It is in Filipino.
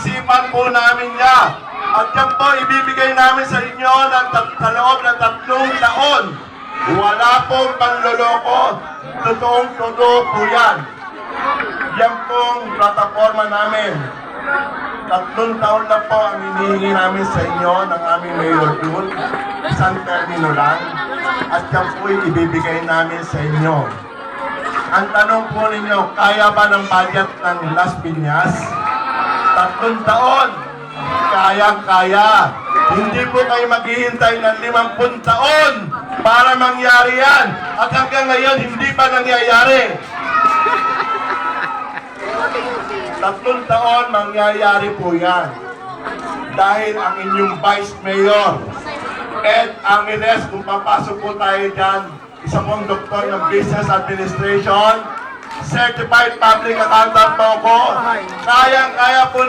Pag-iisipan po namin niya. At yan po, ibibigay namin sa inyo sa loob ng 3 taon. Wala pong panloloko. Totoong-totoo po yan. Yan pong plataforma namin. 3 taon na po ang hinihingi namin sa inyo ng aming Mayor June. Isang termino lang. At yan po ibibigay namin sa inyo. Ang tanong po ninyo, kaya ba ng budget ng Las Piñas? 3 taon. Kayang-kaya. Hindi po kayo maghihintay ng 50 taon para mangyari yan. At hanggang ngayon, hindi pa nangyayari. 3 taon mangyayari po yan. Dahil ang inyong Vice Mayor, Ed Angeles, kung papasok po tayo dyan, isa pong doktor ng Business Administration, Certified Public Accountant po ako, kayang-kaya po